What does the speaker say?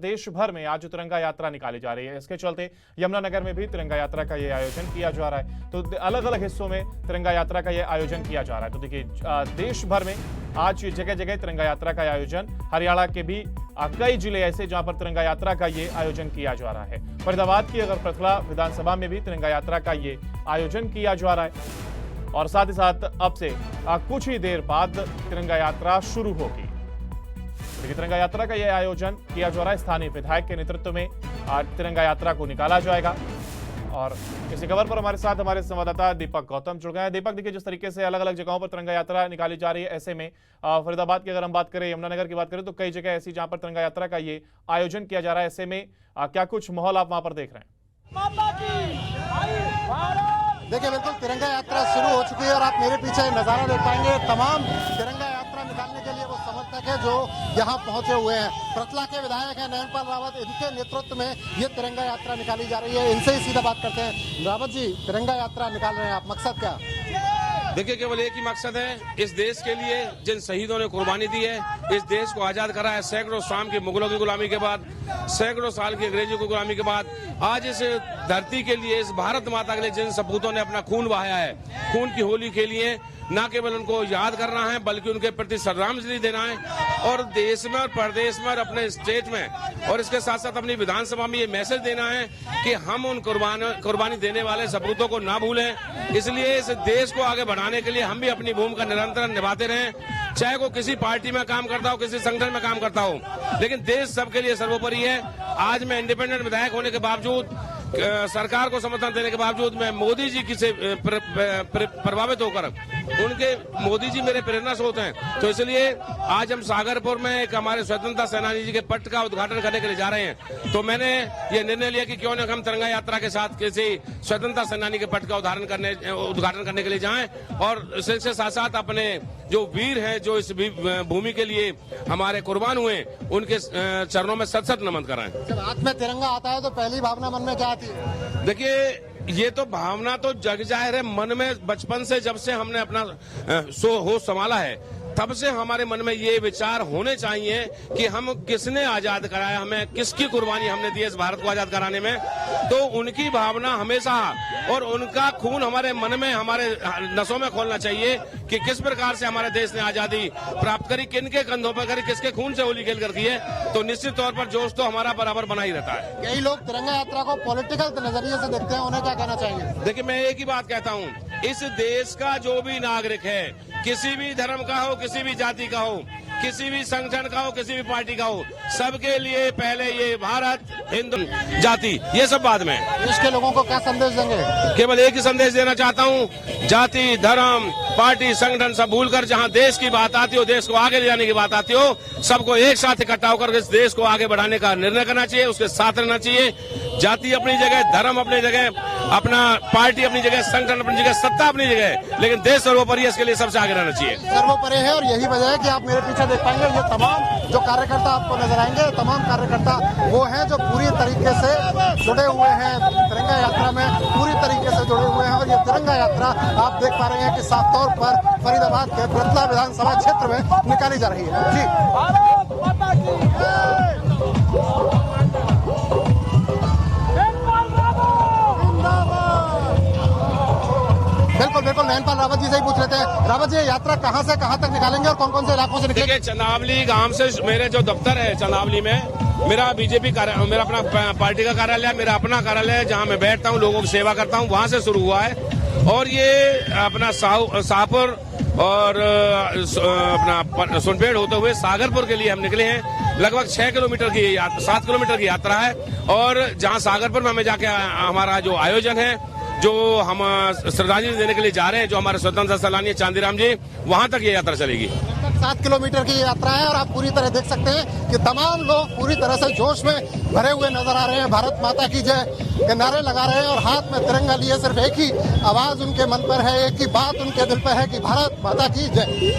देश भर में आज तिरंगा यात्रा निकाली जा रही है। इसके चलते यमुनानगर में भी तिरंगा यात्रा का ये आयोजन किया जा रहा है। तो अलग अलग हिस्सों में तिरंगा यात्रा का ये आयोजन किया जा रहा है। तो देखिए, देश भर में आज जगह जगह तिरंगा यात्रा का आयोजन, हरियाणा के भी कई जिले ऐसे जहां पर तिरंगा यात्रा का ये आयोजन किया जा रहा है। फरीदाबाद की अगर पृथला विधानसभा में भी तिरंगा यात्रा का ये आयोजन किया जा रहा है और साथ ही साथ अब से कुछ ही देर बाद तिरंगा यात्रा शुरू होगी। देखिए, तिरंगा यात्रा का यह आयोजन किया जा रहा है। स्थानीय विधायक के नेतृत्व में तिरंगा यात्रा को निकाला जाएगा। और इसी खबर पर हमारे साथ हमारे संवाददाता दीपक गौतम जुड़ गए हैं। दीपक, देखिए, जिस तरीके से अलग अलग जगहों पर तिरंगा यात्रा निकाली जा रही है, ऐसे में फरीदाबाद की अगर हम बात करें, यमुनानगर की बात करें, तो कई जगह ऐसी जहां पर तिरंगा यात्रा का ये आयोजन किया जा रहा है। ऐसे में क्या कुछ माहौल आप वहां पर देख रहे हैं? देखिए, बिल्कुल तिरंगा यात्रा शुरू हो चुकी है और आप मेरे पीछे नजारा देख पाएंगे। तमाम तिरंगा यात्रा निकालने के लिए वो समर्थक है जो यहाँ पहुंचे हुए हैं। पृथला के विधायक हैं नयनपाल रावत, इनके नेतृत्व में ये तिरंगा यात्रा निकाली जा रही है। इनसे ही सीधा बात करते हैं। रावत जी, तिरंगा यात्रा निकाल रहे हैं आप, मकसद क्या? देखिए, केवल एक ही मकसद है, इस देश के लिए जिन शहीदों ने कुर्बानी दी है, इस देश को आजाद करा है। सैकड़ों साल की मुगलों की गुलामी के बाद, सैकड़ों साल की अंग्रेजों की गुलामी के बाद, आज इस धरती के लिए, इस भारत माता के लिए जिन सपूतों ने अपना खून बहाया है, खून की होली के लिए न केवल उनको याद करना है बल्कि उनके प्रति श्रद्धांजलि देना है। और देश में और प्रदेश में और अपने स्टेट में और इसके साथ साथ अपनी विधानसभा में ये मैसेज देना है कि हम उन कुर्बानी देने वाले सपूतों को ना भूलें। इसलिए इस देश को आगे बढ़ाने के लिए हम भी अपनी भूमिका निरंतर निभाते रहें, चाहे वो किसी पार्टी में काम करता हो, किसी संगठन में काम करता हो, लेकिन देश सबके लिए सर्वोपरि है। आज मैं इंडिपेंडेंट विधायक होने के बावजूद, सरकार को समर्थन देने के बावजूद, मैं मोदी जी की से प्रभावित होकर, उनके मोदी जी मेरे प्रेरणा स्रोत हैं। तो इसलिए आज हम सागरपुर में एक हमारे स्वतंत्रता सेनानी जी के पट का उद्घाटन करने के लिए जा रहे हैं। तो मैंने ये निर्णय लिया कि क्यों न हम तिरंगा यात्रा के साथ किसी स्वतंत्रता सेनानी के पट का उद्घाटन करने के लिए जाएं और इसके साथ साथ अपने जो वीर हैं, जो इस भूमि के लिए हमारे कुर्बान हुए, उनके चरणों में सत नमन कराएं। जब हाथ में तिरंगा आता है तो पहली भावना मन में क्या आती है? देखिए, ये तो भावना तो जग जाहिर है मन में। बचपन से जब से हमने अपना होश संभाला है, तब से हमारे मन में ये विचार होने चाहिए कि हम किसने आजाद कराया, हमें किसकी कुर्बानी हमने दी इस भारत को आजाद कराने में। तो उनकी भावना हमेशा और उनका खून हमारे मन में, हमारे नसों में खोलना चाहिए कि किस प्रकार से हमारे देश ने आजादी प्राप्त करी, किनके कंधों पर करी, किसके खून से होली खेल कर की है। तो निश्चित तौर पर जोश तो हमारा बराबर बना ही रहता है। कई लोग तिरंगा यात्रा को पॉलिटिकल नजरिए से देखते हैं, उन्हें क्या कहना चाहिए? देखिए, मैं एक ही बात कहता हूँ, इस देश का जो भी नागरिक है, किसी भी धर्म का हो, किसी भी जाति का हो, किसी भी संगठन का हो, किसी भी पार्टी का हो, सबके लिए पहले ये भारत, हिंदू, जाति, ये सब बाद में। देश के लोगों को क्या संदेश देंगे? केवल एक ही संदेश देना चाहता हूँ, जाति, धर्म, पार्टी, संगठन सब भूलकर जहाँ देश की बात आती हो, देश को आगे ले जाने की बात आती हो, सबको एक साथ इकट्ठा होकर इस देश को आगे बढ़ाने का निर्णय करना चाहिए, उसके साथ रहना चाहिए। जाति अपनी जगह, धर्म अपनी जगह, अपना पार्टी अपनी जगह, संगठन अपनी जगह, सत्ता अपनी जगह, लेकिन देश सर्वोपरि है, इसके लिए सबसे आगे रहना चाहिए। सर्वोपरि है और यही वजह है कि आप मेरे पीछे देख पाएंगे ये तमाम जो कार्यकर्ता आपको नजर आएंगे, तमाम कार्यकर्ता वो हैं जो पूरी तरीके से जुड़े हुए हैं तिरंगा यात्रा में, पूरी तरीके से जुड़े हुए हैं। और ये तिरंगा यात्रा आप देख पा रहे हैं कि साफ तौर पर फरीदाबाद के पृथला विधानसभा क्षेत्र में निकाली जा रही है। जी, बिल्कुल नयनपाल रावत जी से ही पूछ रहे थे। रावत जी, यात्रा कहां से कहां तक निकालेंगे और कौन कौन से इलाकों से निकलेंगे? चंदावली गांव से मेरे जो दफ्तर है चंदावली में, मेरा बीजेपी मेरा अपना पार्टी का कार्यालय है, मेरा अपना कार्यालय है जहां मैं बैठता हूं, लोगों की सेवा करता हूं, वहां से शुरू हुआ है। और ये अपना शाहपुर और अपना सुनपेड़ होते हुए सागरपुर के लिए हम निकले हैं। लगभग 6 किलोमीटर की 7 किलोमीटर की यात्रा है। और जहां सागरपुर में हमें जाके हमारा जो आयोजन है, जो हम श्रद्धांजलि देने के लिए जा रहे हैं, जो हमारे स्वतंत्रता सेनानी चांदीराम जी, वहां तक ये यात्रा चलेगी। 7 किलोमीटर की यात्रा है और आप पूरी तरह देख सकते हैं कि तमाम लोग पूरी तरह से जोश में भरे हुए नजर आ रहे हैं। भारत माता की जय के नारे लगा रहे हैं और हाथ में तिरंगा लिए सिर्फ एक ही आवाज उनके मन पर है, एक ही बात उनके दिल पर है कि भारत माता की जय।